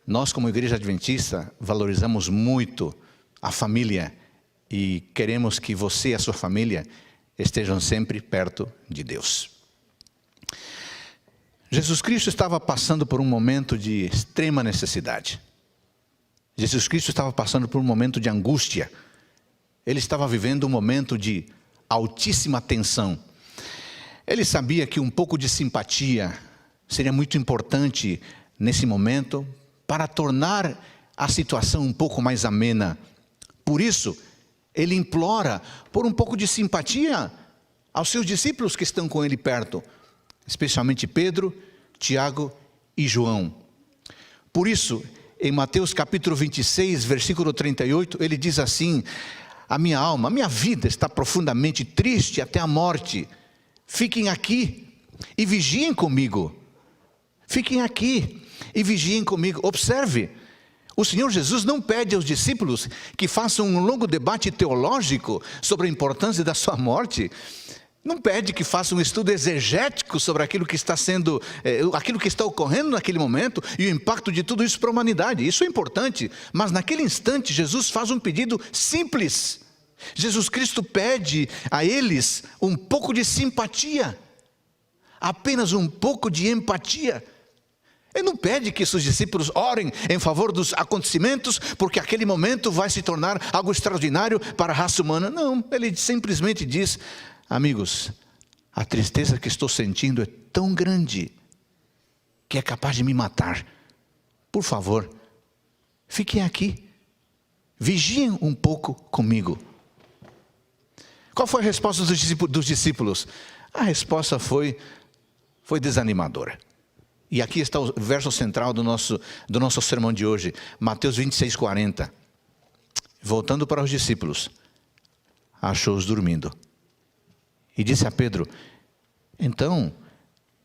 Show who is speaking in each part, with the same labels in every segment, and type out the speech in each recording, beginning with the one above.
Speaker 1: Nós, como Igreja Adventista, valorizamos muito a família e queremos que você e a sua família estejam sempre perto de Deus. Jesus Cristo estava passando por um momento de extrema necessidade. Jesus Cristo estava passando por um momento de angústia. Ele estava vivendo um momento de altíssima tensão. Ele sabia que um pouco de simpatia seria muito importante nesse momento para tornar a situação um pouco mais amena. Por isso, ele implora por um pouco de simpatia aos seus discípulos que estão com ele perto, especialmente Pedro, Tiago e João. Por isso, em Mateus capítulo 26, versículo 38, ele diz assim: a minha alma, a minha vida está profundamente triste até a morte. Fiquem aqui e vigiem comigo. Fiquem aqui e vigiem comigo. Observe, o Senhor Jesus não pede aos discípulos que façam um longo debate teológico sobre a importância da sua morte. Não pede que façam um estudo exegético sobre aquilo que está sendo, aquilo que está ocorrendo naquele momento e o impacto de tudo isso para a humanidade. Isso é importante, mas naquele instante Jesus faz um pedido simples. Jesus Cristo pede a eles um pouco de simpatia, apenas um pouco de empatia. Ele não pede que seus discípulos orem em favor dos acontecimentos, porque aquele momento vai se tornar algo extraordinário para a raça humana. Não, ele simplesmente diz: amigos, a tristeza que estou sentindo é tão grande que é capaz de me matar. Por favor, fiquem aqui, vigiem um pouco comigo. Qual foi a resposta dos discípulos? A resposta foi desanimadora. E aqui está o verso central do nosso sermão de hoje, Mateus 26, 40. Voltando para os discípulos, achou-os dormindo. E disse a Pedro: então,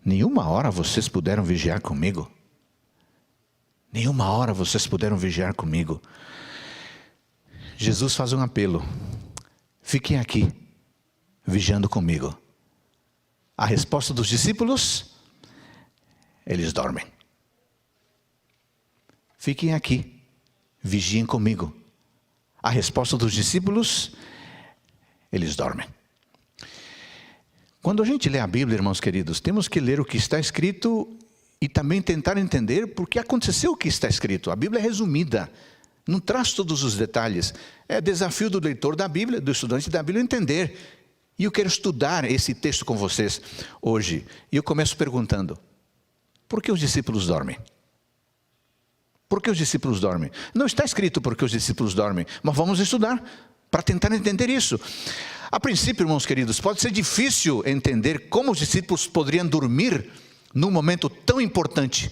Speaker 1: nenhuma hora vocês puderam vigiar comigo? Nenhuma hora vocês puderam vigiar comigo? Jesus faz um apelo: fiquem aqui, vigiando comigo. A resposta dos discípulos: eles dormem. Fiquem aqui, vigiem comigo. A resposta dos discípulos: eles dormem. Quando a gente lê a Bíblia, irmãos queridos, temos que ler o que está escrito e também tentar entender por que aconteceu o que está escrito. A Bíblia é resumida, não traz todos os detalhes. É desafio do leitor da Bíblia, do estudante da Bíblia, entender. E eu quero estudar esse texto com vocês hoje. E eu começo perguntando: por que os discípulos dormem? Por que os discípulos dormem? Não está escrito por que os discípulos dormem, mas vamos estudar para tentar entender isso. A princípio, irmãos queridos, pode ser difícil entender como os discípulos poderiam dormir num momento tão importante.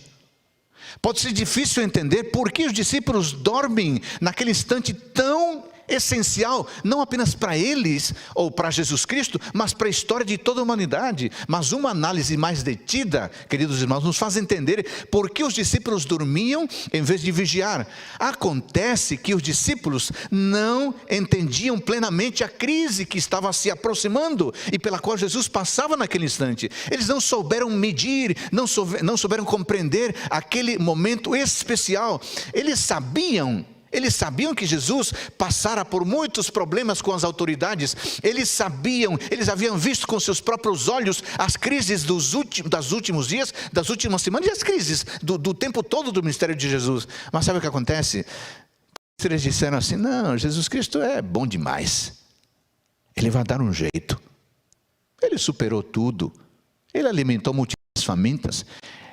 Speaker 1: Pode ser difícil entender por que os discípulos dormem naquele instante tão essencial, não apenas para eles ou para Jesus Cristo, mas para a história de toda a humanidade. Mas uma análise mais detida, queridos irmãos, nos faz entender por que os discípulos dormiam em vez de vigiar. Acontece que os discípulos não entendiam plenamente a crise que estava se aproximando e pela qual Jesus passava naquele instante. Eles não souberam medir, não souberam compreender aquele momento especial. Eles sabiam que Jesus passara por muitos problemas com as autoridades. Eles haviam visto com seus próprios olhos as crises das últimos dias, das últimas semanas e as crises do tempo todo do ministério de Jesus. Mas sabe o que acontece? Eles disseram assim: não, Jesus Cristo é bom demais. Ele vai dar um jeito. Ele superou tudo. Ele alimentou multidões famintas.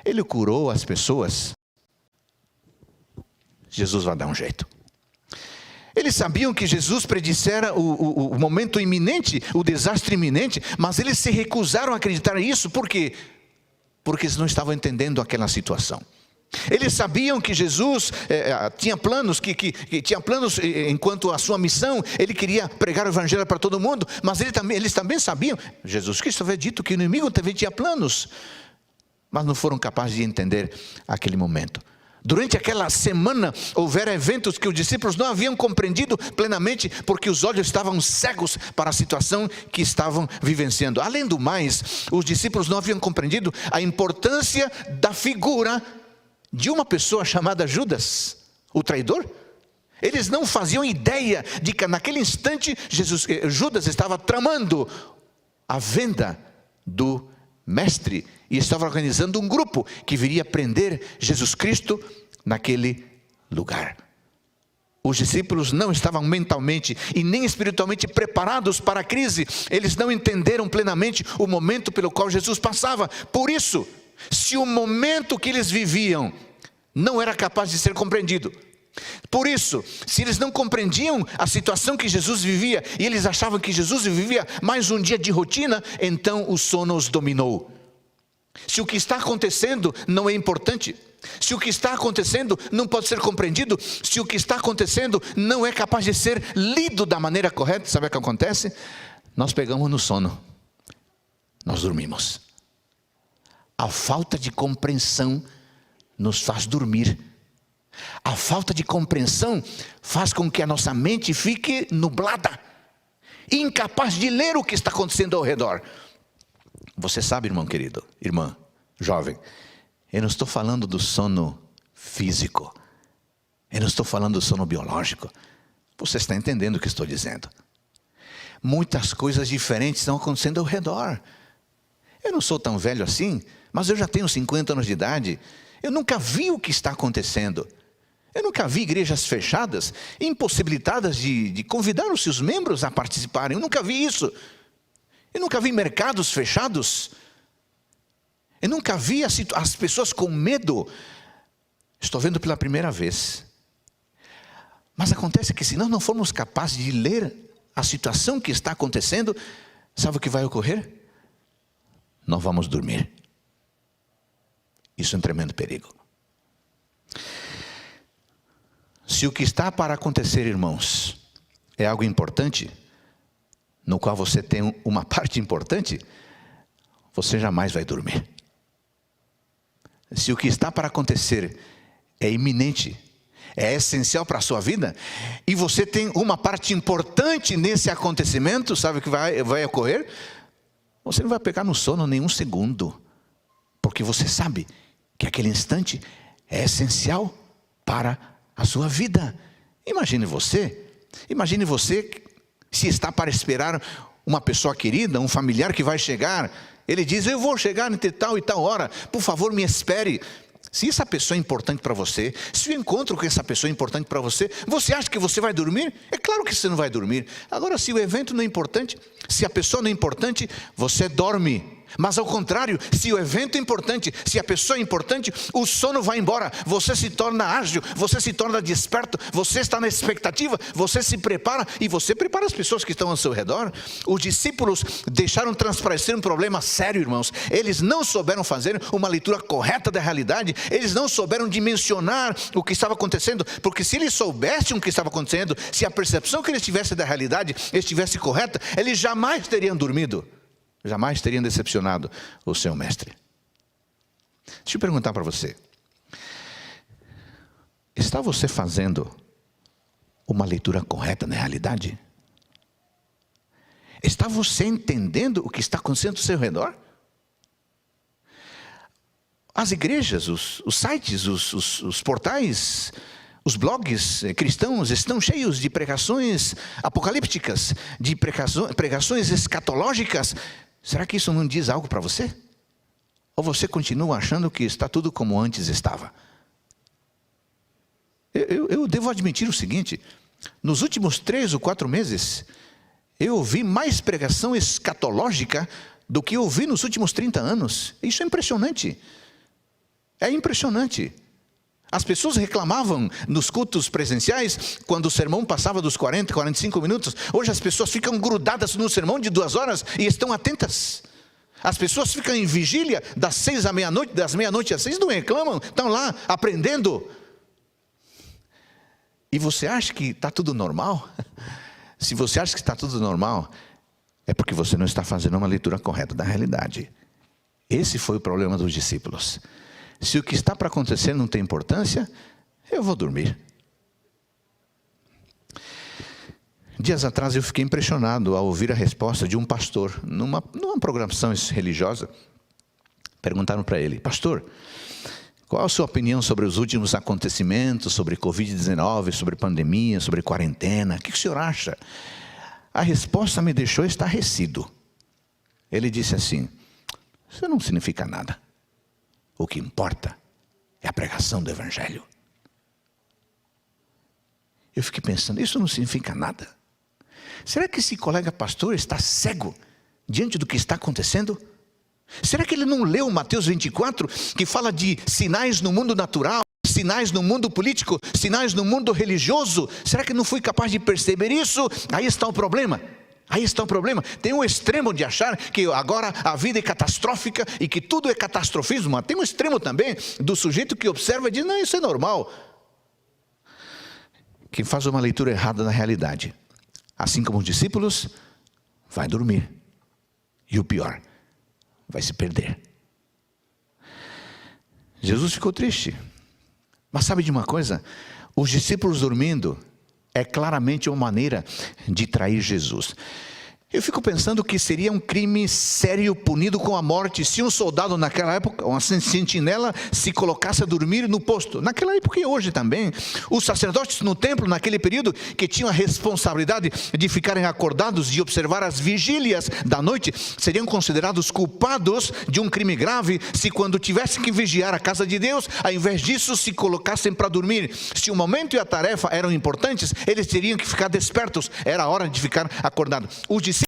Speaker 1: Ele curou as pessoas. Jesus vai dar um jeito. Eles sabiam que Jesus predissera o momento iminente, o desastre iminente, mas eles se recusaram a acreditar nisso. Por quê? Porque eles não estavam entendendo aquela situação. Eles sabiam que Jesus tinha planos, que tinha planos enquanto a sua missão. Ele queria pregar o evangelho para todo mundo, mas eles também sabiam. Jesus Cristo havia dito que o inimigo também tinha planos, mas não foram capazes de entender aquele momento. Durante aquela semana houveram eventos que os discípulos não haviam compreendido plenamente, porque os olhos estavam cegos para a situação que estavam vivenciando. Além do mais, os discípulos não haviam compreendido a importância da figura de uma pessoa chamada Judas, o traidor? Eles não faziam ideia de que naquele instante Judas estava tramando a venda do mestre e estava organizando um grupo que viria prender Jesus Cristo naquele lugar. Os discípulos não estavam mentalmente e nem espiritualmente preparados para a crise. Eles não entenderam plenamente o momento pelo qual Jesus passava. Por isso, se o momento que eles viviam não era capaz de ser compreendido, por isso, se eles não compreendiam a situação que Jesus vivia e eles achavam que Jesus vivia mais um dia de rotina, então o sono os dominou. Se o que está acontecendo não é importante, se o que está acontecendo não pode ser compreendido, se o que está acontecendo não é capaz de ser lido da maneira correta, sabe o que acontece? Nós pegamos no sono, nós dormimos. A falta de compreensão nos faz dormir. A falta de compreensão faz com que a nossa mente fique nublada, incapaz de ler o que está acontecendo ao redor. Você sabe, irmão querido, irmã, jovem, eu não estou falando do sono físico, eu não estou falando do sono biológico. Você está entendendo o que estou dizendo? Muitas coisas diferentes estão acontecendo ao redor. Eu não sou tão velho assim, mas eu já tenho 50 anos de idade. Eu nunca vi o que está acontecendo. Eu nunca vi igrejas fechadas, impossibilitadas de convidar os seus membros a participarem. Eu nunca vi isso. Eu nunca vi mercados fechados. Eu nunca vi as pessoas com medo. Estou vendo pela primeira vez. Mas acontece que se nós não formos capazes de ler a situação que está acontecendo, sabe o que vai ocorrer? Nós vamos dormir. Isso é um tremendo perigo. Se o que está para acontecer, irmãos, é algo importante, no qual você tem uma parte importante, você jamais vai dormir. Se o que está para acontecer é iminente, é essencial para a sua vida, e você tem uma parte importante nesse acontecimento, sabe o que vai ocorrer? Você não vai pegar no sono nenhum segundo, porque você sabe que aquele instante é essencial para a sua vida. Imagine você se está para esperar uma pessoa querida, um familiar que vai chegar. Ele diz, eu vou chegar entre tal e tal hora, por favor me espere. Se essa pessoa é importante para você, se o encontro com essa pessoa é importante para você, você acha que você vai dormir? É claro que você não vai dormir. Agora, se o evento não é importante, se a pessoa não é importante, você dorme. Mas ao contrário, se o evento é importante, se a pessoa é importante, o sono vai embora, você se torna ágil, você se torna desperto, você está na expectativa, você se prepara e você prepara as pessoas que estão ao seu redor. Os discípulos deixaram transparecer um problema sério, irmãos. Eles não souberam fazer uma leitura correta da realidade, eles não souberam dimensionar o que estava acontecendo, porque se eles soubessem o que estava acontecendo, se a percepção que eles tivessem da realidade estivesse correta, eles jamais teriam dormido. Jamais teriam decepcionado o seu mestre. Deixa eu perguntar para você. Está você fazendo uma leitura correta na realidade? Está você entendendo o que está acontecendo ao seu redor? As igrejas, os sites, os portais, os blogs cristãos estão cheios de pregações apocalípticas, de pregações escatológicas. Será que isso não diz algo para você? Ou você continua achando que está tudo como antes estava? Eu devo admitir o seguinte, nos últimos 3 ou 4 meses, eu ouvi mais pregação escatológica do que eu ouvi nos últimos 30 anos. Isso é impressionante. É impressionante. As pessoas reclamavam nos cultos presenciais, quando o sermão passava dos 40, 45 minutos. Hoje as pessoas ficam grudadas no sermão de 2 horas e estão atentas. As pessoas ficam em vigília das 6 à meia-noite, das meia-noite às 6, não reclamam, estão lá aprendendo. E você acha que está tudo normal? Se você acha que está tudo normal, é porque você não está fazendo uma leitura correta da realidade. Esse foi o problema dos discípulos. Se o que está para acontecer não tem importância, eu vou dormir. Dias atrás eu fiquei impressionado ao ouvir a resposta de um pastor, numa programação religiosa. Perguntaram para ele, pastor, Qual a sua opinião sobre os últimos acontecimentos, sobre Covid-19, sobre pandemia, sobre quarentena? O que o senhor acha? A resposta me deixou estarrecido. Ele disse assim: isso não significa nada. O que importa é a pregação do Evangelho. Eu fiquei pensando, isso não significa nada. Será que esse colega pastor está cego diante do que está acontecendo? Será que ele não leu Mateus 24, que fala de sinais no mundo natural, sinais no mundo político, sinais no mundo religioso? Será que não foi capaz de perceber isso? Aí está o problema. Aí está o problema. Tem um extremo de achar que agora a vida é catastrófica e que tudo é catastrofismo. Mas tem um extremo também do sujeito que observa e diz: não, isso é normal. Quem faz uma leitura errada da realidade, assim como os discípulos, vai dormir. E o pior, vai se perder. Jesus ficou triste. Mas sabe de uma coisa? Os discípulos dormindo é claramente uma maneira de trair Jesus. Eu fico pensando que seria um crime sério punido com a morte se um soldado naquela época, uma sentinela, se colocasse a dormir no posto. Naquela época e hoje também. Os sacerdotes no templo, naquele período, que tinham a responsabilidade de ficarem acordados e observar as vigílias da noite, seriam considerados culpados de um crime grave se, quando tivessem que vigiar a casa de Deus, ao invés disso se colocassem para dormir. Se o momento e a tarefa eram importantes, eles teriam que ficar despertos. Era a hora de ficar acordado. Os discípulos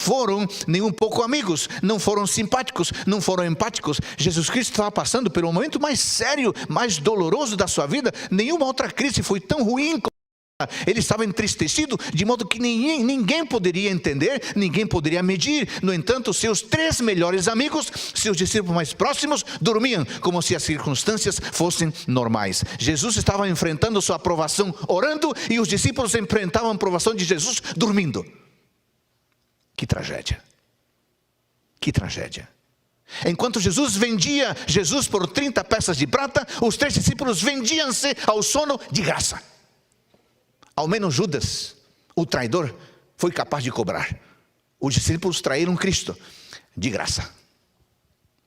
Speaker 1: foram nem um pouco amigos, não foram simpáticos, não foram empáticos. Jesus Cristo estava passando pelo momento mais sério, mais doloroso da sua vida. Nenhuma outra crise foi tão ruim como essa. Ele estava entristecido, de modo que ninguém poderia entender, ninguém poderia medir. No entanto, seus 3 melhores amigos, seus discípulos mais próximos, dormiam como se as circunstâncias fossem normais. Jesus estava enfrentando sua provação orando, e os discípulos enfrentavam a provação de Jesus dormindo. Que tragédia, que tragédia. Enquanto Jesus vendia Jesus por 30 peças de prata, os 3 discípulos vendiam-se ao sono de graça. Ao menos Judas, o traidor, foi capaz de cobrar. Os discípulos traíram Cristo de graça.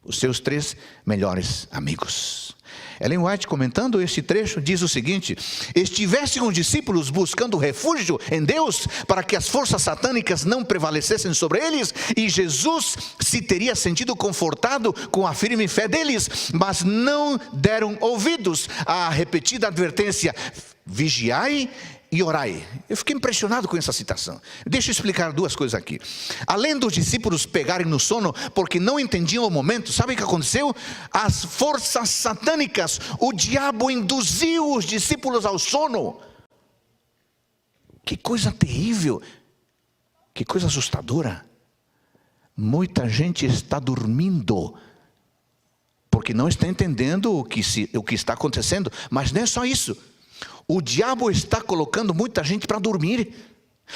Speaker 1: Os seus 3 melhores amigos. Ellen White, comentando este trecho, diz o seguinte: estivessem os discípulos buscando refúgio em Deus para que as forças satânicas não prevalecessem sobre eles, e Jesus se teria sentido confortado com a firme fé deles, mas não deram ouvidos à repetida advertência: vigiai e orai. Eu fiquei impressionado com essa citação. Deixa eu explicar 2 coisas aqui. Além dos discípulos pegarem no sono porque não entendiam o momento, sabe o que aconteceu? As forças satânicas, o diabo induziu os discípulos ao sono. Que coisa terrível, que coisa assustadora. Muita gente está dormindo porque não está entendendo o que está acontecendo. Mas não é só isso. O diabo está colocando muita gente para dormir,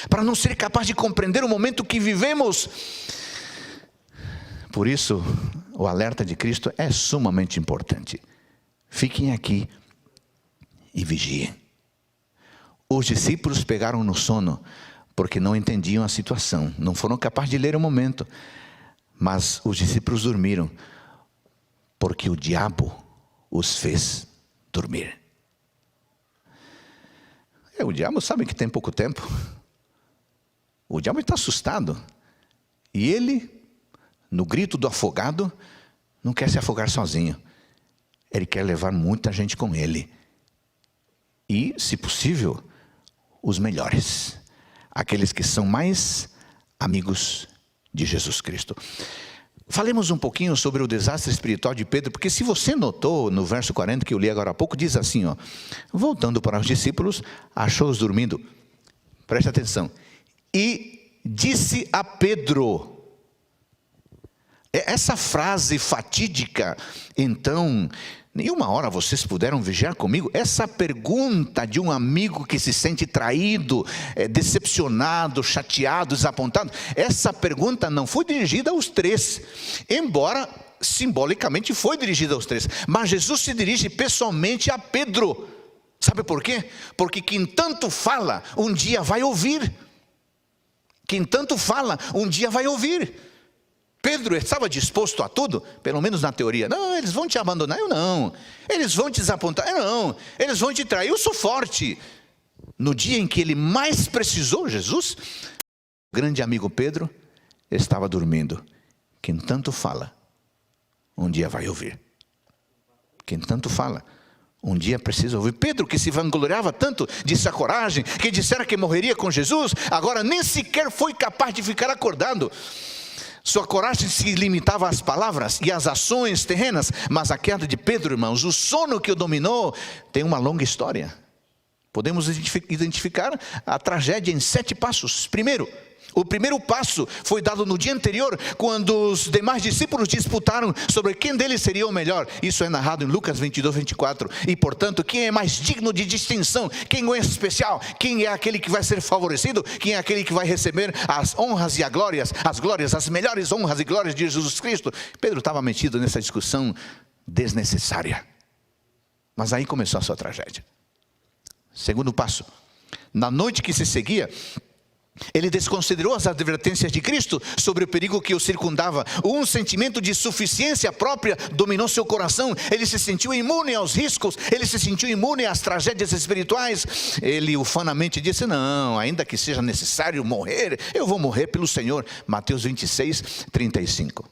Speaker 1: para não ser capaz de compreender o momento que vivemos. Por isso, o alerta de Cristo é sumamente importante. Fiquem aqui e vigiem. Os discípulos pegaram no sono porque não entendiam a situação, não foram capazes de ler o momento. Mas os discípulos dormiram porque o diabo os fez dormir. O diabo sabe que tem pouco tempo. O diabo está assustado. E ele, no grito do afogado, não quer se afogar sozinho. Ele quer levar muita gente com ele. E, se possível, os melhores. Aqueles que são mais amigos de Jesus Cristo. Falemos um pouquinho sobre o desastre espiritual de Pedro, porque se você notou no verso 40 que eu li agora há pouco, diz assim, ó: voltando para os discípulos, achou-os dormindo. Preste atenção. E disse a Pedro. Essa frase fatídica, então, nenhuma hora vocês puderam vigiar comigo? Essa pergunta de um amigo que se sente traído, decepcionado, chateado, desapontado, essa pergunta não foi dirigida aos 3, embora simbolicamente foi dirigida aos 3, mas Jesus se dirige pessoalmente a Pedro. Sabe por quê? Porque quem tanto fala, um dia vai ouvir. Quem tanto fala, um dia vai ouvir. Pedro estava disposto a tudo, pelo menos na teoria. Não, eles vão te abandonar, eu não. Eles vão te desapontar, eu não. Eles vão te trair, eu sou forte. No dia em que ele mais precisou, Jesus, o grande amigo Pedro estava dormindo. Quem tanto fala, um dia vai ouvir. Quem tanto fala, um dia precisa ouvir. Pedro, que se vangloriava tanto de sua coragem, que dissera que morreria com Jesus, agora nem sequer foi capaz de ficar acordado. Sua coragem se limitava às palavras e às ações terrenas, mas a queda de Pedro, irmãos, o sono que o dominou, tem uma longa história. Podemos identificar a tragédia em 7 passos. Primeiro, o primeiro passo foi dado no dia anterior, quando os demais discípulos disputaram sobre quem deles seria o melhor. Isso é narrado em Lucas 22, 24. E portanto, quem é mais digno de distinção? Quem é especial? Quem é aquele que vai ser favorecido? Quem é aquele que vai receber as honras e as glórias, as melhores honras e glórias de Jesus Cristo? Pedro estava metido nessa discussão desnecessária. Mas aí começou a sua tragédia. Segundo passo, na noite que se seguia, ele desconsiderou as advertências de Cristo sobre o perigo que o circundava. Um sentimento de suficiência própria dominou seu coração. Ele se sentiu imune aos riscos, ele se sentiu imune às tragédias espirituais. Ele ufanamente disse: não, ainda que seja necessário morrer, eu vou morrer pelo Senhor. Mateus 26, 35.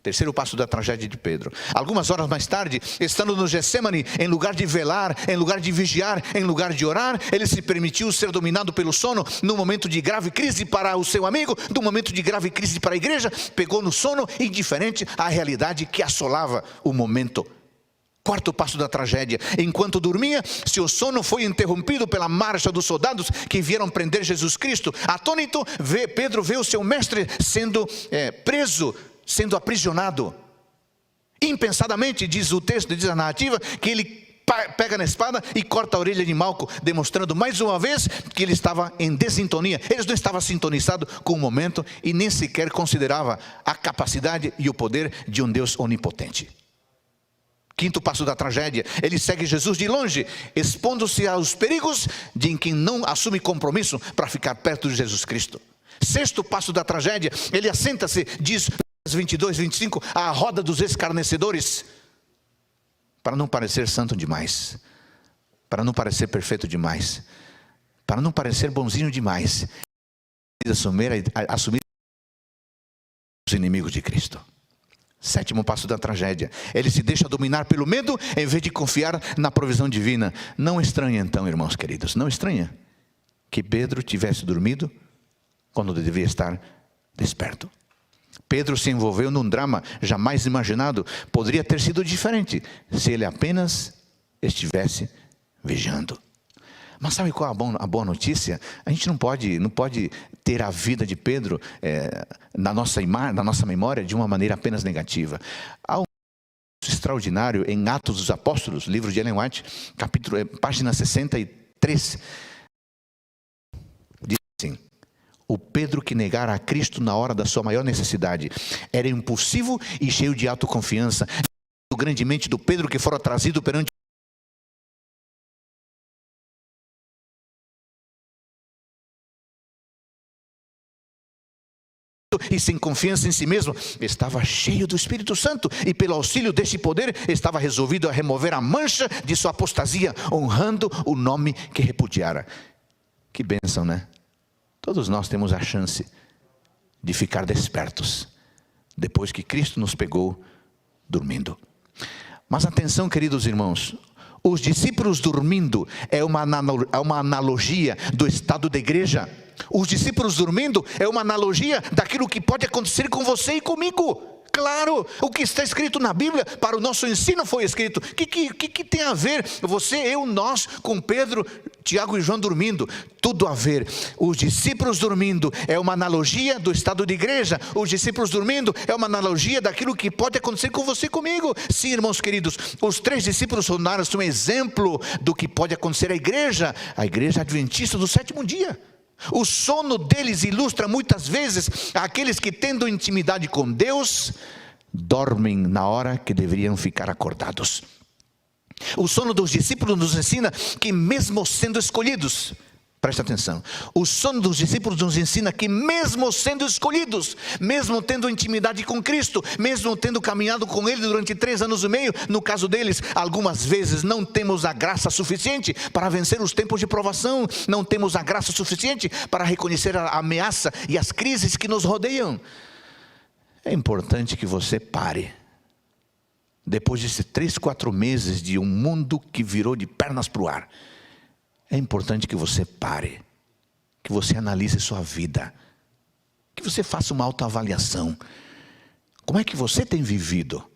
Speaker 1: Terceiro passo da tragédia de Pedro. Algumas horas mais tarde, estando no Getsêmani, em lugar de velar, em lugar de vigiar, em lugar de orar, ele se permitiu ser dominado pelo sono. No momento de grave crise para o seu amigo, no momento de grave crise para a igreja, pegou no sono, indiferente à realidade que assolava o momento. Quarto passo da tragédia: enquanto dormia, seu sono foi interrompido pela marcha dos soldados que vieram prender Jesus Cristo. Atônito, Pedro vê o seu mestre sendo preso, sendo aprisionado. Impensadamente, diz o texto, diz a narrativa, que ele pega na espada e corta a orelha de Malco, demonstrando mais uma vez que ele estava em desintonia. Ele não estava sintonizado com o momento e nem sequer considerava a capacidade e o poder de um Deus onipotente. Quinto passo da tragédia: ele segue Jesus de longe, expondo-se aos perigos de quem não assume compromisso para ficar perto de Jesus Cristo. Sexto passo da tragédia: ele assenta-se, diz 22, 25, à roda dos escarnecedores, para não parecer santo demais, para não parecer perfeito demais, para não parecer bonzinho demais, assumir os inimigos de Cristo. Sétimo passo da tragédia: ele se deixa dominar pelo medo em vez de confiar na provisão divina. Não estranha então, irmãos queridos, não estranha que Pedro tivesse dormido quando devia estar desperto. Pedro se envolveu num drama jamais imaginado. Poderia ter sido diferente se ele apenas estivesse vigiando. Mas sabe qual a boa notícia? A gente não pode ter a vida de Pedro na nossa memória de uma maneira apenas negativa. Há um extraordinário em Atos dos Apóstolos, livro de Ellen White, página 63. Diz assim: o Pedro que negara a Cristo na hora da sua maior necessidade era impulsivo e cheio de autoconfiança. Grandemente do Pedro que fora trazido perante e sem confiança em si mesmo, estava cheio do Espírito Santo, e pelo auxílio deste poder estava resolvido a remover a mancha de sua apostasia, honrando o nome que repudiara. Que bênção, né? Todos nós temos a chance de ficar despertos depois que Cristo nos pegou dormindo. Mas atenção, queridos irmãos, os discípulos dormindo é uma analogia do estado da igreja. Os discípulos dormindo é uma analogia daquilo que pode acontecer com você e comigo. Claro, o que está escrito na Bíblia para o nosso ensino foi escrito. O que tem a ver você, eu, nós, com Pedro, Tiago e João dormindo? Tudo a ver. Os discípulos dormindo é uma analogia do estado de igreja. Os discípulos dormindo é uma analogia daquilo que pode acontecer com você e comigo. Sim, irmãos queridos, os 3 discípulos tornaram-se um exemplo do que pode acontecer à igreja, a igreja adventista do 7º dia. O sono deles ilustra muitas vezes aqueles que, tendo intimidade com Deus, dormem na hora que deveriam ficar acordados. O sono dos discípulos nos ensina que, mesmo sendo escolhidos, Presta atenção. O sono dos discípulos nos ensina que mesmo sendo escolhidos, mesmo tendo intimidade com Cristo, mesmo tendo caminhado com Ele durante 3 anos e meio, no caso deles, algumas vezes não temos a graça suficiente para vencer os tempos de provação, não temos a graça suficiente para reconhecer a ameaça e as crises que nos rodeiam. É importante que você pare. Depois desses 3, 4 meses de um mundo que virou de pernas para o ar, é importante que você pare, que você analise sua vida, que você faça uma autoavaliação. Como é que você tem vivido?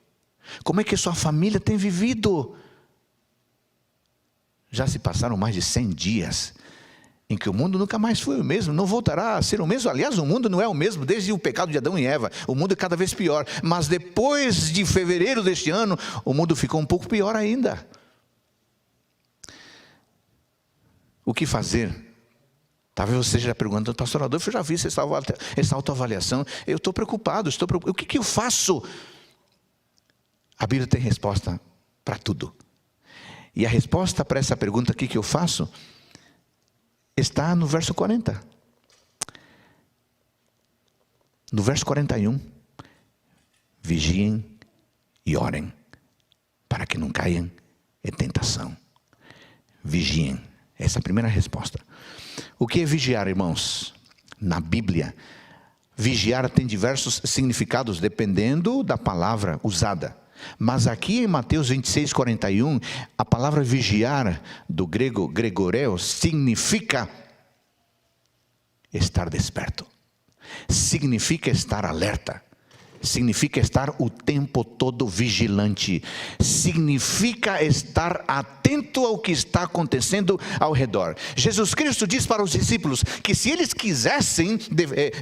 Speaker 1: Como é que sua família tem vivido? Já se passaram mais de 100 dias em que o mundo nunca mais foi o mesmo, não voltará a ser o mesmo. Aliás, o mundo não é o mesmo desde o pecado de Adão e Eva. O mundo é cada vez pior. Mas depois de fevereiro deste ano, o mundo ficou um pouco pior ainda. O que fazer? Talvez você esteja perguntando, pastor Adolfo, eu já vi essa autoavaliação, eu estou preocupado, o que eu faço? A Bíblia tem resposta para tudo. E a resposta para essa pergunta, o que eu faço, está no verso 40. No verso 41, vigiem e orem, para que não caiam em tentação. Vigiem. Essa é a primeira resposta. O que é vigiar, irmãos? Na Bíblia, vigiar tem diversos significados, dependendo da palavra usada. Mas aqui em Mateus 26, 41, a palavra vigiar, do grego gregoreo, significa estar desperto. Significa estar alerta. Significa estar o tempo todo vigilante. Significa estar atento ao que está acontecendo ao redor. Jesus Cristo diz para os discípulos que se eles quisessem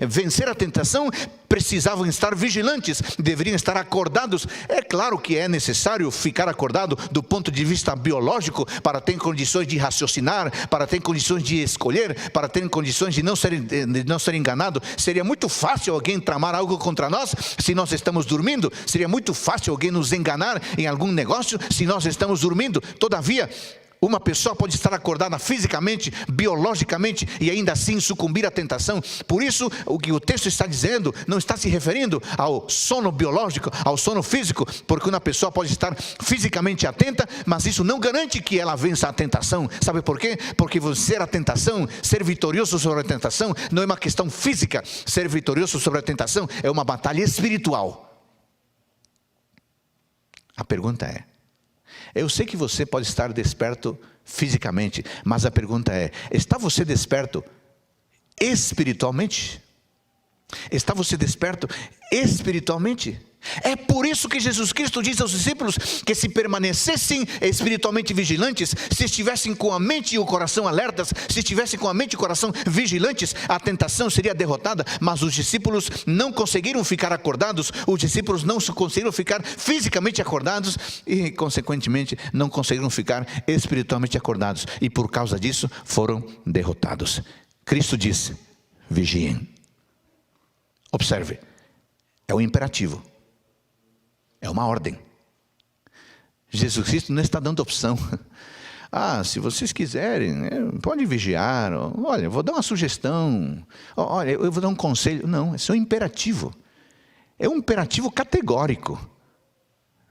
Speaker 1: vencer a tentação, precisavam estar vigilantes, deveriam estar acordados. É claro que é necessário ficar acordado do ponto de vista biológico, para ter condições de raciocinar, para ter condições de escolher, para ter condições de não ser enganado. Seria muito fácil alguém tramar algo contra nós se nós estamos dormindo. Seria muito fácil alguém nos enganar em algum negócio se nós estamos dormindo. Todavia, uma pessoa pode estar acordada fisicamente, biologicamente, e ainda assim sucumbir à tentação. Por isso, o que o texto está dizendo não está se referindo ao sono biológico, ao sono físico, porque uma pessoa pode estar fisicamente atenta, mas isso não garante que ela vença a tentação. Sabe por quê? Porque vencer a tentação, ser vitorioso sobre a tentação, não é uma questão física. Ser vitorioso sobre a tentação é uma batalha espiritual. A pergunta é, eu sei que você pode estar desperto fisicamente, mas a pergunta é, está você desperto espiritualmente? Está você desperto espiritualmente? É por isso que Jesus Cristo disse aos discípulos que se permanecessem espiritualmente vigilantes, se estivessem com a mente e o coração alertas, se estivessem com a mente e o coração vigilantes, a tentação seria derrotada. Mas os discípulos não conseguiram ficar acordados, os discípulos não conseguiram ficar fisicamente acordados e, consequentemente, não conseguiram ficar espiritualmente acordados, e por causa disso foram derrotados. Cristo disse, vigiem. Observe, é um imperativo. É uma ordem. Jesus Cristo não está dando opção. Se vocês quiserem, pode vigiar. Olha, eu vou dar uma sugestão. Olha, eu vou dar um conselho. Não, isso é um imperativo. É um imperativo categórico.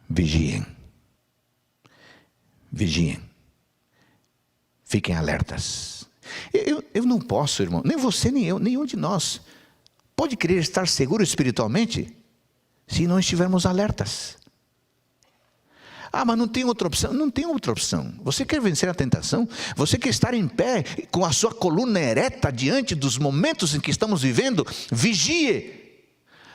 Speaker 1: Vigiem. Vigiem. Fiquem alertas. Eu não posso, irmão, nem você, nem eu, nenhum de nós pode querer estar seguro espiritualmente se não estivermos alertas. Mas não tem outra opção. Não tem outra opção. Você quer vencer a tentação? Você quer estar em pé, com a sua coluna ereta diante dos momentos em que estamos vivendo? Vigie.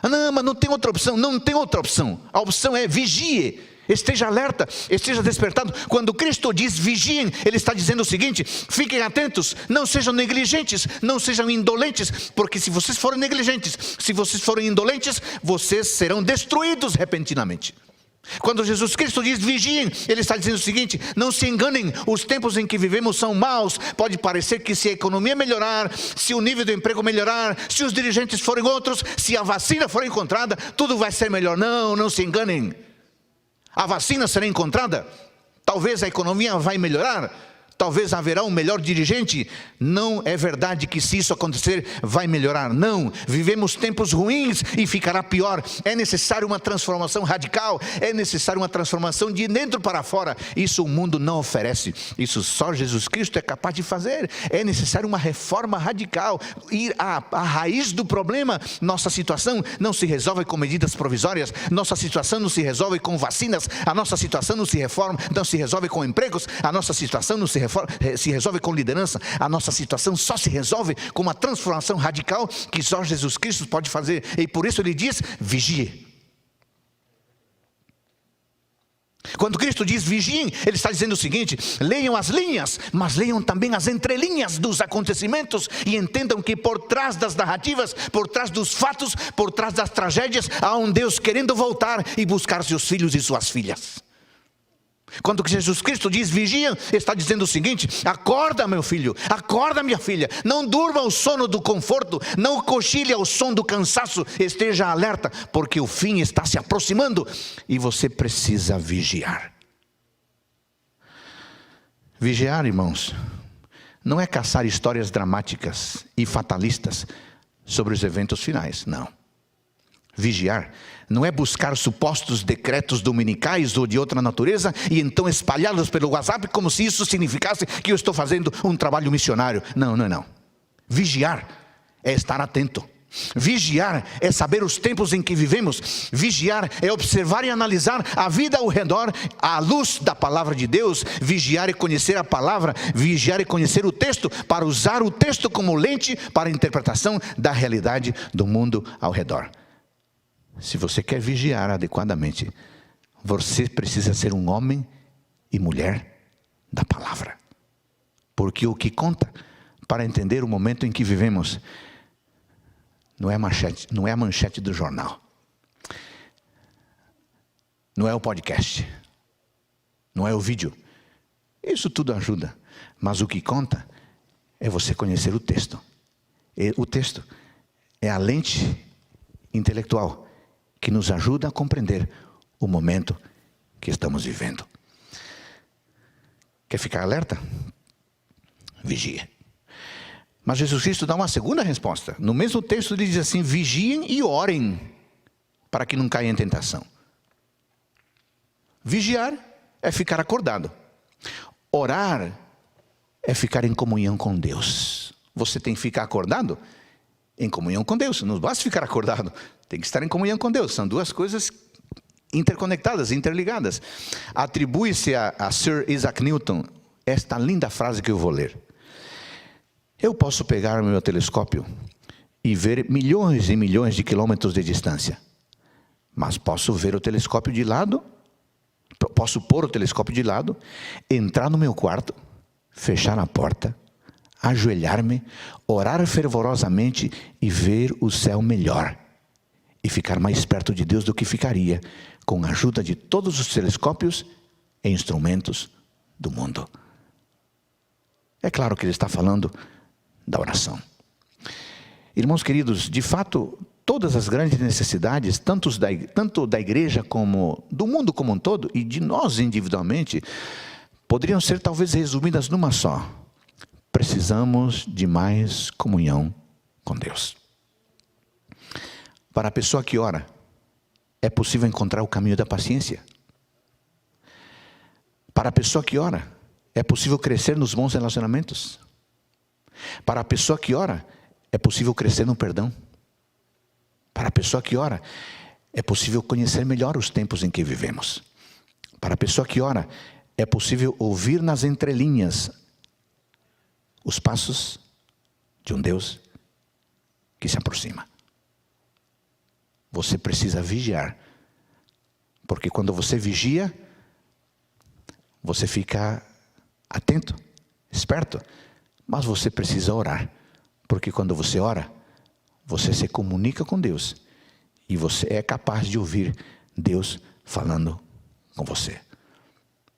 Speaker 1: Não, mas não tem outra opção. Não tem outra opção. A opção é vigie. Esteja alerta, esteja despertado. Quando Cristo diz vigiem, Ele está dizendo o seguinte: fiquem atentos, não sejam negligentes, não sejam indolentes, porque se vocês forem negligentes, se vocês forem indolentes, vocês serão destruídos repentinamente. Quando Jesus Cristo diz vigiem, Ele está dizendo o seguinte: não se enganem, os tempos em que vivemos são maus. Pode parecer que se a economia melhorar, se o nível do emprego melhorar, se os dirigentes forem outros, se a vacina for encontrada, tudo vai ser melhor. Não se enganem. A vacina será encontrada, talvez a economia vai melhorar, talvez haverá um melhor dirigente. Não é verdade que se isso acontecer vai melhorar. Não, vivemos tempos ruins e ficará pior. É necessário uma transformação radical, é necessário uma transformação de dentro para fora. Isso o mundo não oferece, isso só Jesus Cristo é capaz de fazer. É necessário uma reforma radical, ir à raiz do problema. Nossa situação não se resolve com medidas provisórias, nossa situação não se resolve com vacinas, a nossa situação não se resolve com empregos, a nossa situação não se resolve com liderança. A nossa situação só se resolve com uma transformação radical que só Jesus Cristo pode fazer. E por isso ele diz: vigie. Quando Cristo diz vigiem, ele está dizendo o seguinte: leiam as linhas, mas leiam também as entrelinhas dos acontecimentos e entendam que por trás das narrativas, por trás dos fatos, por trás das tragédias, há um Deus querendo voltar e buscar seus filhos e suas filhas. Quando Jesus Cristo diz vigia, está dizendo o seguinte: acorda, meu filho, acorda, minha filha, não durma o sono do conforto, não cochile ao som do cansaço, esteja alerta, porque o fim está se aproximando e você precisa vigiar. Vigiar, irmãos, não é caçar histórias dramáticas e fatalistas sobre os eventos finais, não. Vigiar não é buscar supostos decretos dominicais ou de outra natureza e então espalhá-los pelo WhatsApp como se isso significasse que eu estou fazendo um trabalho missionário. Não, não, não. Vigiar é estar atento. Vigiar é saber os tempos em que vivemos. Vigiar é observar e analisar a vida ao redor à luz da palavra de Deus. Vigiar é conhecer a palavra. Vigiar é conhecer o texto para usar o texto como lente para a interpretação da realidade do mundo ao redor. Se você quer vigiar adequadamente, você precisa ser um homem e mulher da palavra. Porque o que conta para entender o momento em que vivemos não é a manchete do jornal, não é o podcast, não é o vídeo. Isso tudo ajuda, mas o que conta é você conhecer o texto. E o texto é a lente intelectual que nos ajuda a compreender o momento que estamos vivendo. Quer ficar alerta? Vigie. Mas Jesus Cristo dá uma segunda resposta. No mesmo texto ele diz assim: vigiem e orem, para que não caia em tentação. Vigiar é ficar acordado. Orar é ficar em comunhão com Deus. Você tem que ficar acordado em comunhão com Deus. Não basta ficar acordado, tem que estar em comunhão com Deus. São duas coisas interconectadas, interligadas. Atribui-se a Sir Isaac Newton esta linda frase que eu vou ler: eu posso pegar o meu telescópio e ver milhões e milhões de quilômetros de distância, mas posso ver o telescópio de lado, posso pôr o telescópio de lado, entrar no meu quarto, fechar a porta, ajoelhar-me, orar fervorosamente e ver o céu melhor, e ficar mais perto de Deus do que ficaria com a ajuda de todos os telescópios e instrumentos do mundo. É claro que ele está falando da oração. Irmãos queridos, de fato, todas as grandes necessidades, tanto da igreja como do mundo como um todo, e de nós individualmente, poderiam ser talvez resumidas numa só: precisamos de mais comunhão com Deus. Para a pessoa que ora, é possível encontrar o caminho da paciência. Para a pessoa que ora, é possível crescer nos bons relacionamentos. Para a pessoa que ora, é possível crescer no perdão. Para a pessoa que ora, é possível conhecer melhor os tempos em que vivemos. Para a pessoa que ora, é possível ouvir nas entrelinhas os passos de um Deus que se aproxima. Você precisa vigiar, porque quando você vigia, você fica atento, esperto, mas você precisa orar, porque quando você ora, você se comunica com Deus e você é capaz de ouvir Deus falando com você.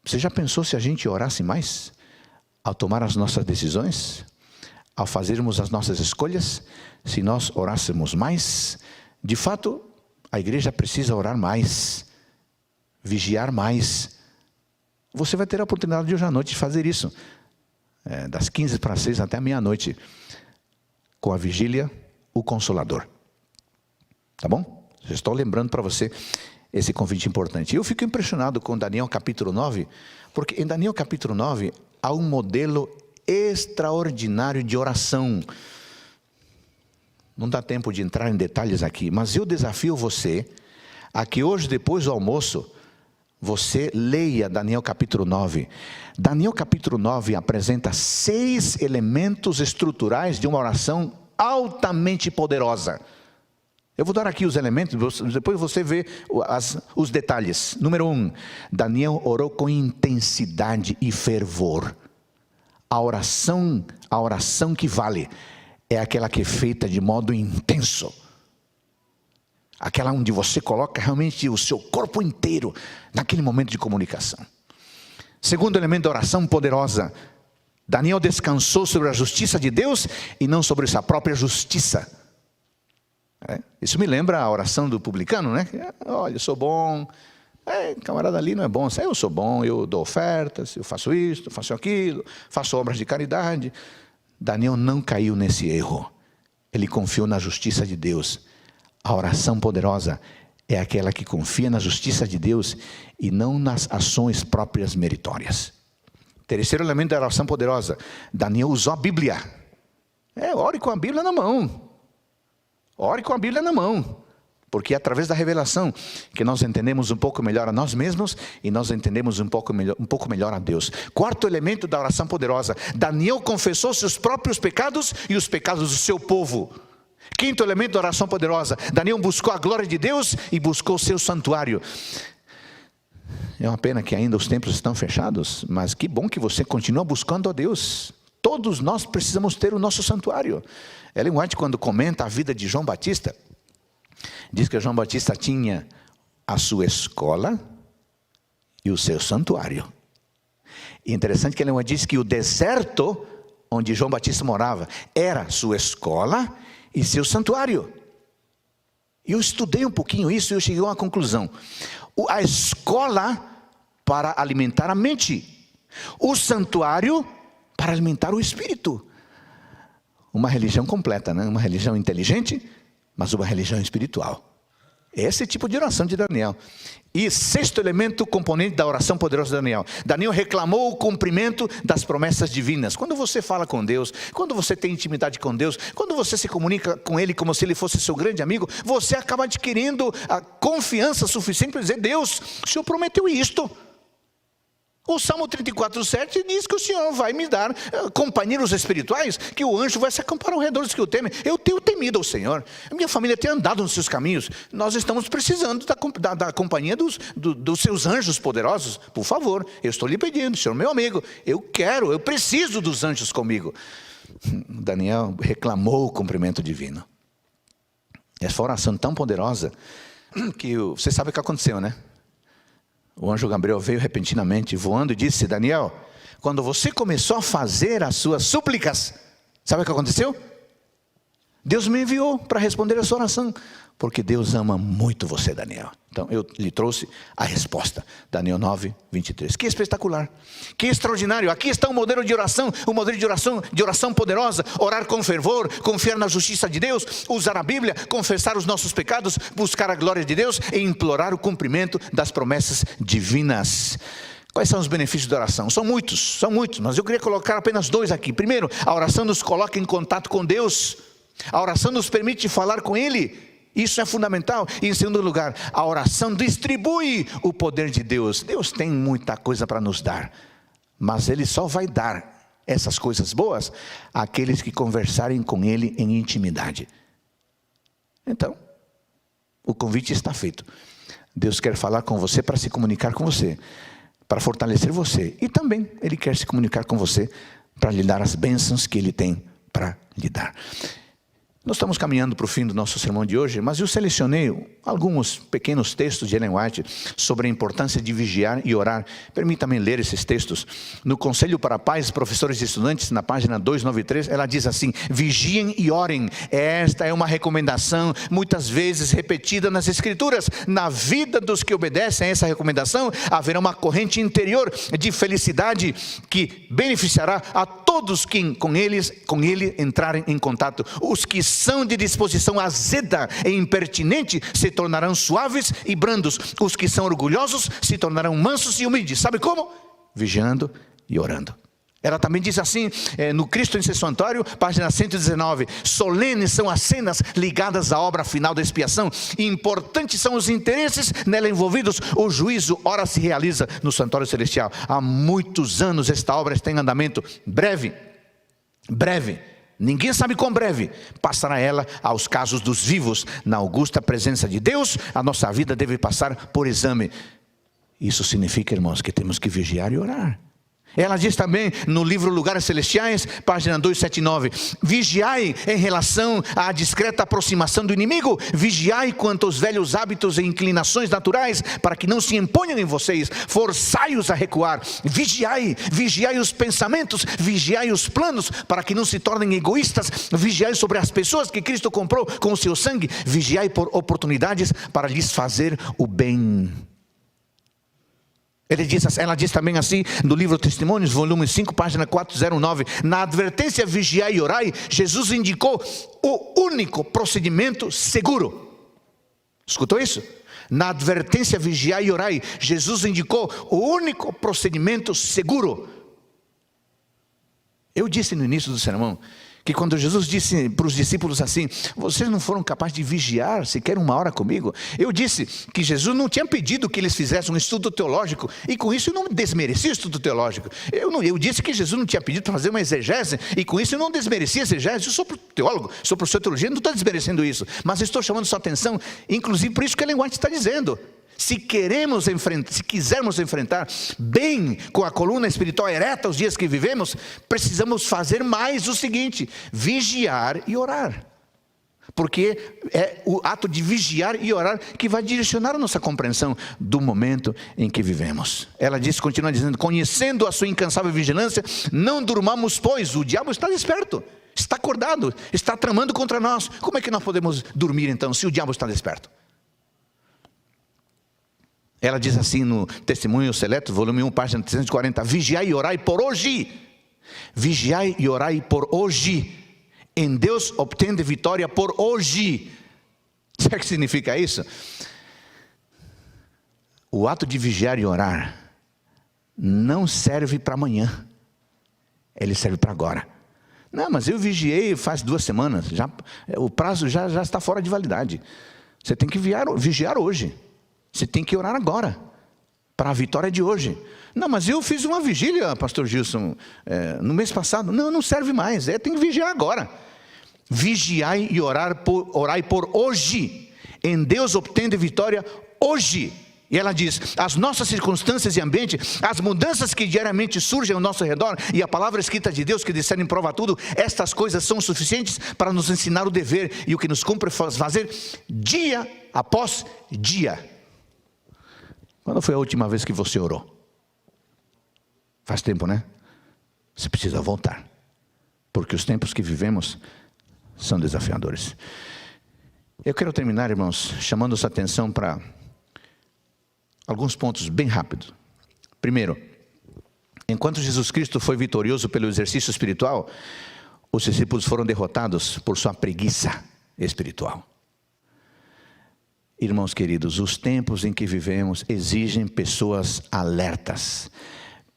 Speaker 1: Você já pensou se a gente orasse mais? Ao tomar as nossas decisões, ao fazermos as nossas escolhas, se nós orássemos mais, de fato, a igreja precisa orar mais, vigiar mais. Você vai ter a oportunidade de hoje à noite fazer isso. das 15 para 6 até a meia-noite, com a vigília, o Consolador. Tá bom? Já estou lembrando para você esse convite importante. Eu fico impressionado com Daniel capítulo 9, porque em Daniel capítulo 9 há um modelo extraordinário de oração. Não dá tempo de entrar em detalhes aqui, mas eu desafio você a que hoje, depois do almoço, você leia Daniel capítulo 9. Daniel capítulo 9 apresenta 6 elementos estruturais de uma oração altamente poderosa. Eu vou dar aqui os elementos, depois você vê os detalhes. Número 1, Daniel orou com intensidade e fervor. A oração que vale é aquela que é feita de modo intenso. Aquela onde você coloca realmente o seu corpo inteiro naquele momento de comunicação. Segundo elemento da oração poderosa, Daniel descansou sobre a justiça de Deus e não sobre sua própria justiça. Isso me lembra a oração do publicano, né? Olha, eu sou bom. Camarada ali não é bom. Eu sou bom, eu dou ofertas, eu faço isso, eu faço aquilo, faço obras de caridade. Daniel não caiu nesse erro. Ele confiou na justiça de Deus. A oração poderosa é aquela que confia na justiça de Deus e não nas ações próprias meritórias. Terceiro elemento da oração poderosa, Daniel usou a Bíblia. Ore com a Bíblia na mão. Ore com a Bíblia na mão. Porque é através da revelação que nós entendemos um pouco melhor a nós mesmos e nós entendemos um pouco melhor a Deus. Quarto elemento da oração poderosa, Daniel confessou seus próprios pecados e os pecados do seu povo. Quinto elemento da oração poderosa, Daniel buscou a glória de Deus e buscou o seu santuário. É uma pena que ainda os templos estão fechados, mas que bom que você continua buscando a Deus. Todos nós precisamos ter o nosso santuário. Ellen White, quando comenta a vida de João Batista, diz que João Batista tinha a sua escola e o seu santuário. E interessante que Ellen White diz que o deserto onde João Batista morava era sua escola e seu santuário. Eu estudei um pouquinho isso e eu cheguei a uma conclusão. A escola para alimentar a mente, o santuário para alimentar o espírito. Uma religião completa, né? Uma religião inteligente, mas uma religião espiritual. Esse tipo de oração de Daniel. E sexto elemento, componente da oração poderosa de Daniel. Daniel reclamou o cumprimento das promessas divinas. Quando você fala com Deus, quando você tem intimidade com Deus, quando você se comunica com Ele como se Ele fosse seu grande amigo, você acaba adquirindo a confiança suficiente para dizer: Deus, o Senhor prometeu isto. O Salmo 34:7 diz que o Senhor vai me dar companheiros espirituais, que o anjo vai se acampar ao redor dos que o temem. Eu tenho temido ao Senhor, a minha família tem andado nos seus caminhos. Nós estamos precisando da companhia dos seus anjos poderosos. Por favor, eu estou lhe pedindo, Senhor meu amigo, eu preciso dos anjos comigo. Daniel reclamou o cumprimento divino. Essa foi uma oração tão poderosa que você sabe o que aconteceu, né? O anjo Gabriel veio repentinamente voando e disse: Daniel, quando você começou a fazer as suas súplicas, sabe o que aconteceu? Deus me enviou para responder a sua oração, porque Deus ama muito você, Daniel. Então eu lhe trouxe a resposta. Daniel 9:23. Que espetacular, que extraordinário. Aqui está um modelo de oração, um modelo de oração poderosa. Orar com fervor, confiar na justiça de Deus, usar a Bíblia, confessar os nossos pecados, buscar a glória de Deus e implorar o cumprimento das promessas divinas. Quais são os benefícios da oração? São muitos, mas eu queria colocar apenas 2 aqui. Primeiro, a oração nos coloca em contato com Deus. A oração nos permite falar com Ele. Isso é fundamental. E em segundo lugar, a oração distribui o poder de Deus. Deus tem muita coisa para nos dar, mas Ele só vai dar essas coisas boas àqueles que conversarem com Ele em intimidade. Então, o convite está feito. Deus quer falar com você para se comunicar com você, para fortalecer você. E também Ele quer se comunicar com você para lhe dar as bênçãos que Ele tem para lhe dar. Nós estamos caminhando para o fim do nosso sermão de hoje, mas eu selecionei alguns pequenos textos de Ellen White sobre a importância de vigiar e orar. Permita-me ler esses textos. No Conselho para Pais, Professores e Estudantes, na página 293, ela diz assim: vigiem e orem. Esta é uma recomendação muitas vezes repetida nas Escrituras. Na vida dos que obedecem a essa recomendação, haverá uma corrente interior de felicidade que beneficiará a todos que com ele entrarem em contato. Os que são de disposição azeda e impertinente se tornarão suaves e brandos. Os que são orgulhosos se tornarão mansos e humildes. Sabe como? Vigiando e orando. Ela também diz assim, no Cristo em seu santuário, página 119, solenes são as cenas ligadas à obra final da expiação, importantes são os interesses nela envolvidos, o juízo ora se realiza no santuário celestial. Há muitos anos esta obra está em andamento, breve, ninguém sabe quão breve, passará ela aos casos dos vivos, na augusta presença de Deus, a nossa vida deve passar por exame. Isso significa, irmãos, que temos que vigiar e orar. Ela diz também no livro Lugares Celestiais, página 279, vigiai em relação à discreta aproximação do inimigo, vigiai quanto aos velhos hábitos e inclinações naturais, para que não se imponham em vocês, forçai-os a recuar, vigiai os pensamentos, vigiai os planos, para que não se tornem egoístas, vigiai sobre as pessoas que Cristo comprou com o seu sangue, vigiai por oportunidades para lhes fazer o bem. Ela diz também assim, no livro Testemunhos, volume 5, página 409, na advertência vigiai e orai, Jesus indicou o único procedimento seguro. Escutou isso? Na advertência vigiai e orai, Jesus indicou o único procedimento seguro. Eu disse no início do sermão, que quando Jesus disse para os discípulos assim, vocês não foram capazes de vigiar sequer uma hora comigo. Eu disse que Jesus não tinha pedido que eles fizessem um estudo teológico, e com isso eu não desmerecia o estudo teológico. Eu disse que Jesus não tinha pedido para fazer uma exegese, e com isso eu não desmerecia a exegese. Eu sou teólogo, sou professor de teologia, não estou desmerecendo isso, mas estou chamando sua atenção, inclusive por isso que a linguagem está dizendo. Se quisermos enfrentar bem com a coluna espiritual ereta os dias que vivemos, precisamos fazer mais o seguinte: vigiar e orar. Porque é o ato de vigiar e orar que vai direcionar a nossa compreensão do momento em que vivemos. Ela continua dizendo, conhecendo a sua incansável vigilância, não durmamos, pois o diabo está desperto, está acordado, está tramando contra nós. Como é que nós podemos dormir então, se o diabo está desperto? Ela diz assim no Testemunho Seleto, volume 1, página 340, vigiai e orai por hoje. Vigiai e orai por hoje. Em Deus obtende vitória por hoje. Sabe o que significa isso? O ato de vigiar e orar não serve para amanhã. Ele serve para agora. Não, mas eu vigiei faz 2 semanas. O prazo já está fora de validade. Você tem que vigiar hoje. Você tem que orar agora, para a vitória de hoje. Não, mas eu fiz uma vigília, pastor Gilson, no mês passado. Não serve mais, tem que vigiar agora. Vigiai e orai por hoje. Em Deus obtende vitória hoje. E ela diz, as nossas circunstâncias e ambiente, as mudanças que diariamente surgem ao nosso redor, e a palavra escrita de Deus que discerne e prova tudo, estas coisas são suficientes para nos ensinar o dever e o que nos cumpre fazer dia após dia. Quando foi a última vez que você orou? Faz tempo, né? Você precisa voltar, porque os tempos que vivemos são desafiadores. Eu quero terminar, irmãos, chamando sua atenção para alguns pontos bem rápidos. Primeiro, enquanto Jesus Cristo foi vitorioso pelo exercício espiritual, os discípulos foram derrotados por sua preguiça espiritual. Irmãos queridos, os tempos em que vivemos exigem pessoas alertas,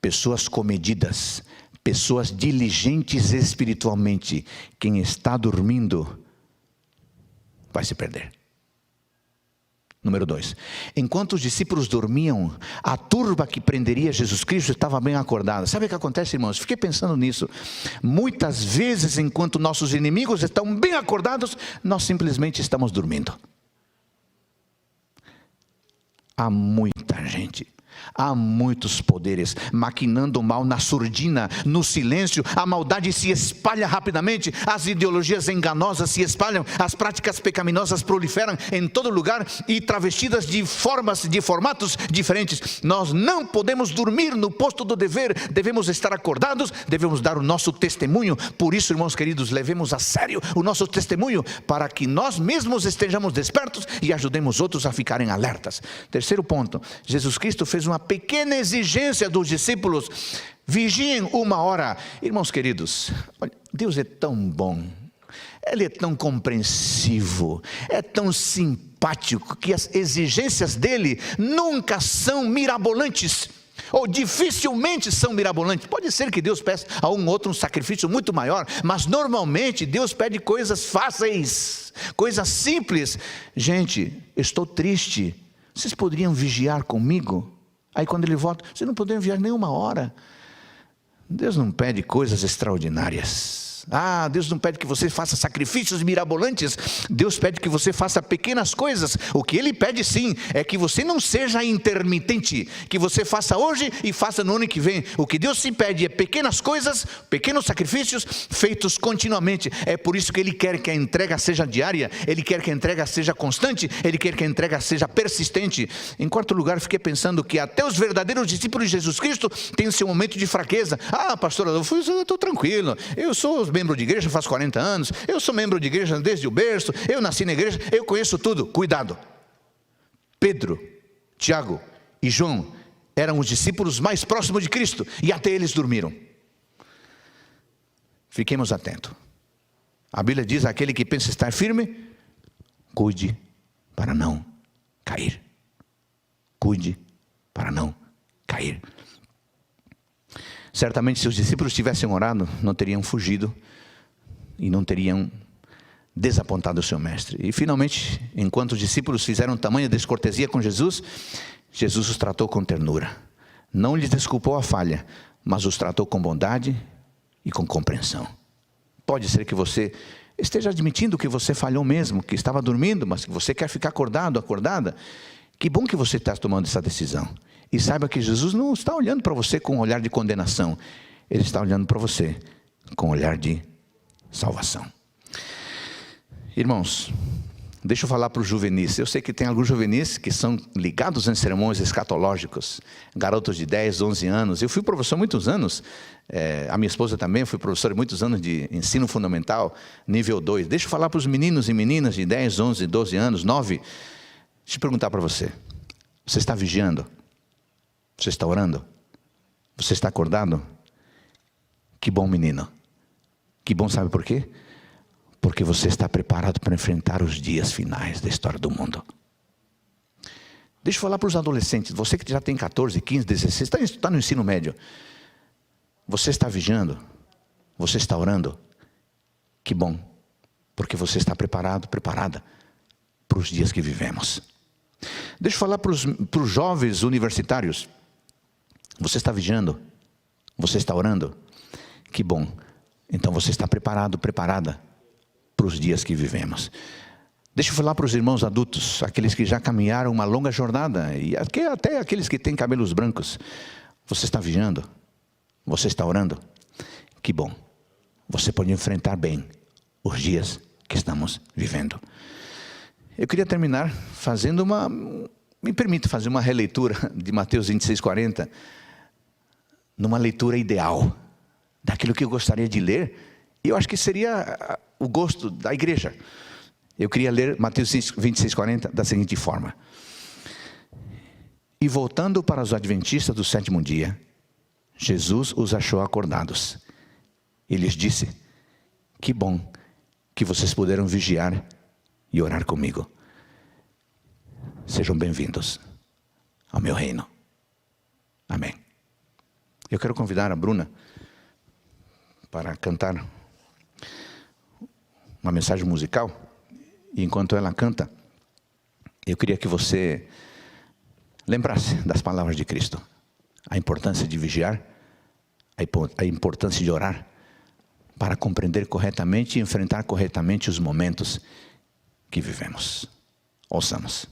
Speaker 1: pessoas comedidas, pessoas diligentes espiritualmente. Quem está dormindo vai se perder. Número 2, enquanto os discípulos dormiam, a turba que prenderia Jesus Cristo estava bem acordada. Sabe o que acontece, irmãos? Fiquei pensando nisso. Muitas vezes, enquanto nossos inimigos estão bem acordados, nós simplesmente estamos dormindo. Há muita gente, há muitos poderes maquinando o mal na surdina, no silêncio. A maldade se espalha rapidamente, as ideologias enganosas se espalham, as práticas pecaminosas proliferam em todo lugar e travestidas de formatos diferentes. Nós não podemos dormir no posto do dever, devemos estar acordados, devemos dar o nosso testemunho. Por isso, irmãos queridos, levemos a sério o nosso testemunho, para que nós mesmos estejamos despertos e ajudemos outros a ficarem alertas. Terceiro ponto, Jesus Cristo fez uma pequena exigência dos discípulos: Vigiem 1 hora. Irmãos queridos, olha, Deus é tão bom. Ele é tão compreensivo, é tão simpático, que as exigências dele nunca são mirabolantes, ou dificilmente são mirabolantes. Pode ser que Deus peça a um outro um sacrifício muito maior, mas normalmente Deus pede coisas fáceis, coisas simples. Gente, estou triste, vocês poderiam vigiar comigo? Aí quando ele volta, vocês não poderiam vigiar nem 1 hora. Deus não pede coisas extraordinárias. Deus não pede que você faça sacrifícios mirabolantes. Deus pede que você faça pequenas coisas. O que Ele pede sim, é que você não seja intermitente, que você faça hoje e faça no ano que vem. O que Deus se pede é pequenas coisas, pequenos sacrifícios, feitos continuamente. É por isso que Ele quer que a entrega seja diária, Ele quer que a entrega seja constante, Ele quer que a entrega seja persistente. Em quarto lugar, fiquei pensando que até os verdadeiros discípulos de Jesus Cristo têm seu momento de fraqueza. Pastor, eu estou tranquilo, eu sou membro de igreja faz 40 anos, eu sou membro de igreja desde o berço, eu nasci na igreja, eu conheço tudo. Cuidado. Pedro, Tiago e João eram os discípulos mais próximos de Cristo, e até eles dormiram. Fiquemos atentos. A Bíblia diz: aquele que pensa estar firme, cuide para não cair. Cuide para não cair. Certamente, se os discípulos tivessem orado, não teriam fugido e não teriam desapontado o seu mestre. E finalmente, enquanto os discípulos fizeram tamanha descortesia com Jesus, Jesus os tratou com ternura. Não lhes desculpou a falha, mas os tratou com bondade e com compreensão. Pode ser que você esteja admitindo que você falhou mesmo, que estava dormindo, mas que você quer ficar acordado, acordada. Que bom que você está tomando essa decisão. E saiba que Jesus não está olhando para você com um olhar de condenação. Ele está olhando para você com um olhar de salvação. Irmãos, deixa eu falar para os juvenis. Eu sei que tem alguns juvenis que são ligados em sermões escatológicos. Garotos de 10, 11 anos. Eu fui professor há muitos anos. A minha esposa também foi professora há muitos anos de ensino fundamental, nível 2. Deixa eu falar para os meninos e meninas de 10, 11, 12 anos, 9. Deixa eu perguntar para você. Você está vigiando? Você está orando? Você está acordado? Que bom, menino. Que bom, sabe por quê? Porque você está preparado para enfrentar os dias finais da história do mundo. Deixa eu falar para os adolescentes. Você que já tem 14, 15, 16, está no ensino médio. Você está vigiando? Você está orando? Que bom. Porque você está preparado, preparada para os dias que vivemos. Deixa eu falar para os jovens universitários. Você está vigiando? Você está orando? Que bom. Então você está preparado, preparada para os dias que vivemos. Deixa eu falar para os irmãos adultos, aqueles que já caminharam uma longa jornada, e até aqueles que têm cabelos brancos. Você está vigiando? Você está orando? Que bom. Você pode enfrentar bem os dias que estamos vivendo. Eu queria terminar fazendo me permite fazer uma releitura de Mateus 26:40, numa leitura ideal, daquilo que eu gostaria de ler, e eu acho que seria o gosto da igreja. Eu queria ler Mateus 26:40 da seguinte forma: e voltando para os adventistas do 7º dia, Jesus os achou acordados, e lhes disse: que bom que vocês puderam vigiar e orar comigo. Sejam bem-vindos ao meu reino. Amém. Eu quero convidar a Bruna para cantar uma mensagem musical. E enquanto ela canta, eu queria que você lembrasse das palavras de Cristo. A importância de vigiar, a importância de orar, para compreender corretamente e enfrentar corretamente os momentos que vivemos. Ouçamos.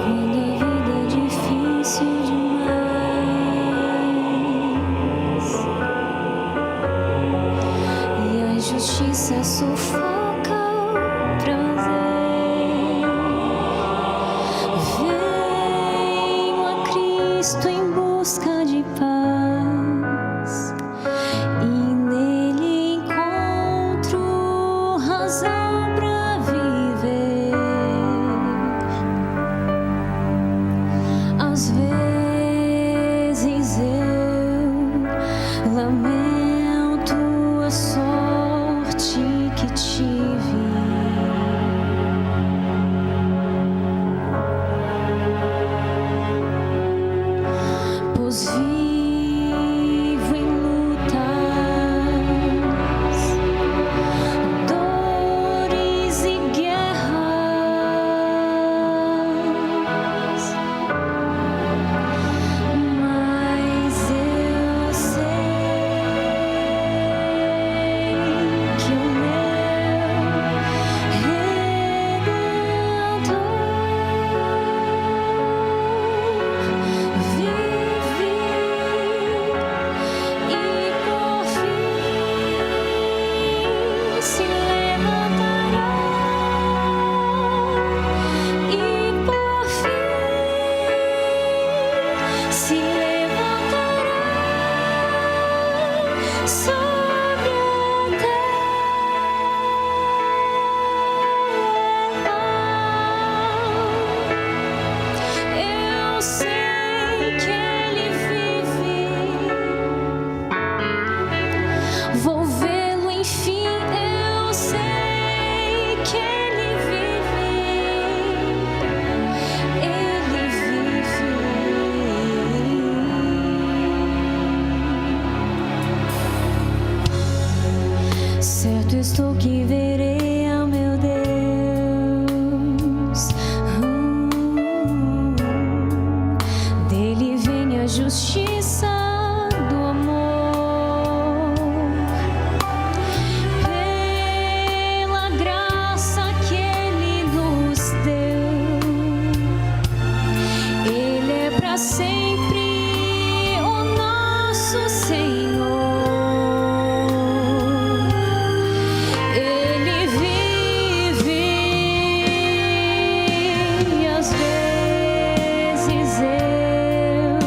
Speaker 2: Quando a vida é difícil justiça sufoca o prazer. Venho a Cristo em busca de paz e nele encontro razão para viver. Às vezes eu lamento a sorte que tive, pois vivo em lutas, dores e guerras, mas eu sei que o meu Redentor vive e por fim se levantará, e por fim se levantará sobre a terra. Eu sei que Ele vive, vou vê-lo enfim. Eu sei que Ele vive, Ele vive. Certo estou que verei a meu Deus. Dele vem a justiça do amor. Pela graça que Ele nos deu, Ele é para sempre o nosso Senhor. Ele vive e às vezes eu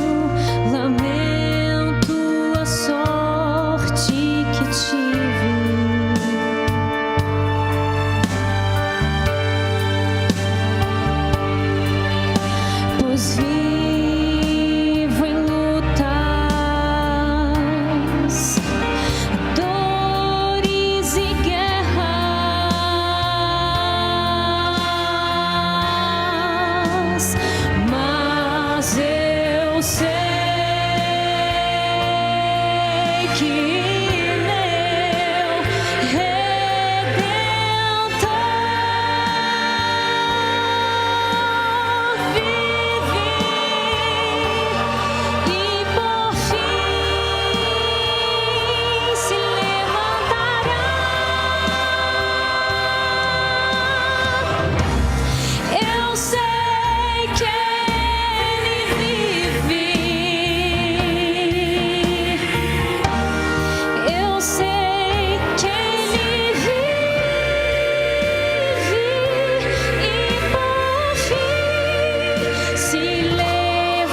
Speaker 2: lamento a sorte que tive, pois vivo em lutas, dores e guerras, mas eu sei que meu Redentor vive e por fim se levantará. Eu sei que Ele vive, eu sei que Ele vive e por fim se levantará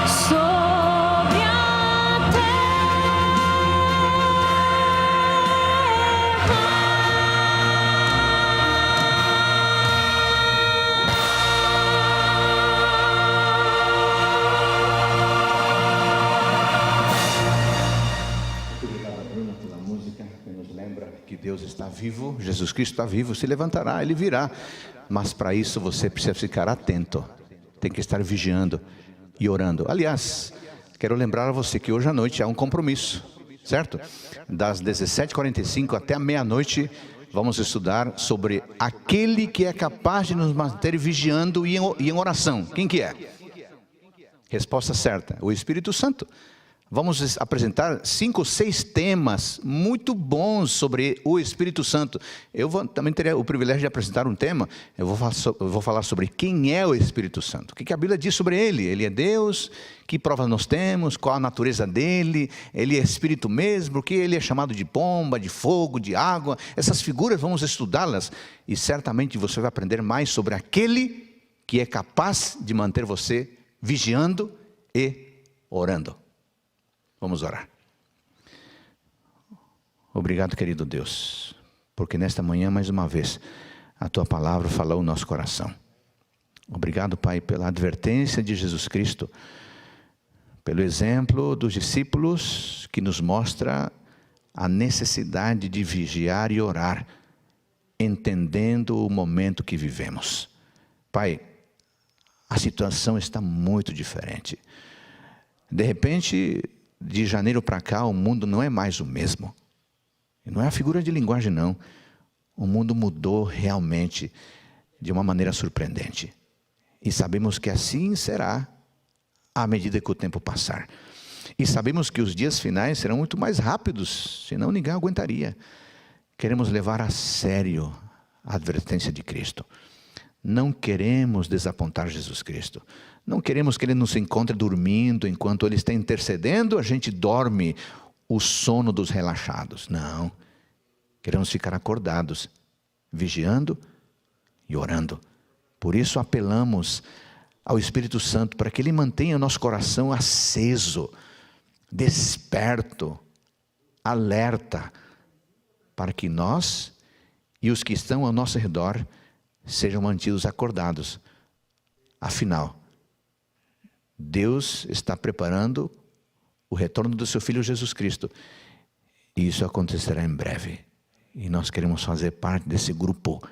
Speaker 2: sobre a
Speaker 1: Muito obrigado, Bruno, pela música que nos lembra que Deus está vivo, Jesus Cristo está vivo, se levantará, Ele virá. Mas para isso você precisa ficar atento, tem que estar vigiando e orando. Aliás, quero lembrar a você que hoje à noite há um compromisso, certo? Das 17h45 até a meia-noite, vamos estudar sobre aquele que é capaz de nos manter vigiando e em oração. Quem que é? Resposta certa, o Espírito Santo. Vamos apresentar 5 ou 6 temas muito bons sobre o Espírito Santo. Também teria o privilégio de apresentar um tema. Eu vou falar sobre quem é o Espírito Santo. O que a Bíblia diz sobre ele? Ele é Deus? Que provas nós temos? Qual a natureza dele? Ele é Espírito mesmo? Porque ele é chamado de pomba, de fogo, de água? Essas figuras, vamos estudá-las. E certamente você vai aprender mais sobre aquele que é capaz de manter você vigiando e orando. Vamos orar. Obrigado, querido Deus, porque nesta manhã, mais uma vez, a Tua palavra falou no nosso coração. Obrigado, Pai, pela advertência de Jesus Cristo, pelo exemplo dos discípulos que nos mostra a necessidade de vigiar e orar, entendendo o momento que vivemos. Pai, a situação está muito diferente. De repente, de janeiro para cá, o mundo não é mais o mesmo. E não é a figura de linguagem, não. O mundo mudou realmente de uma maneira surpreendente. E sabemos que assim será à medida que o tempo passar. E sabemos que os dias finais serão muito mais rápidos, senão ninguém aguentaria. Queremos levar a sério a advertência de Cristo. Não queremos desapontar Jesus Cristo. Não queremos que Ele nos encontre dormindo, enquanto Ele está intercedendo, a gente dorme o sono dos relaxados. Não. Queremos ficar acordados, vigiando e orando. Por isso apelamos ao Espírito Santo, para que Ele mantenha o nosso coração aceso, desperto, alerta, para que nós e os que estão ao nosso redor sejam mantidos acordados. Afinal, Deus está preparando o retorno do seu Filho Jesus Cristo. E isso acontecerá em breve. E nós queremos fazer parte desse grupo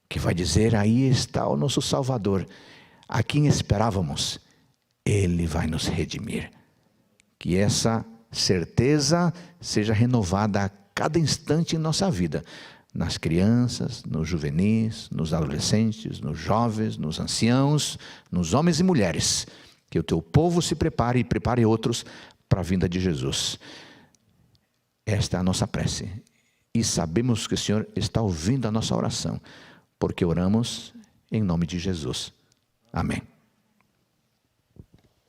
Speaker 1: que vai dizer: aí está o nosso Salvador, a quem esperávamos. Ele vai nos redimir. Que essa certeza seja renovada a cada instante em nossa vida. Nas crianças, nos juvenis, nos adolescentes, nos jovens, nos anciãos, nos homens e mulheres. Que o teu povo se prepare e prepare outros para a vinda de Jesus. Esta é a nossa prece. E sabemos que o Senhor está ouvindo a nossa oração, porque oramos em nome de Jesus. Amém.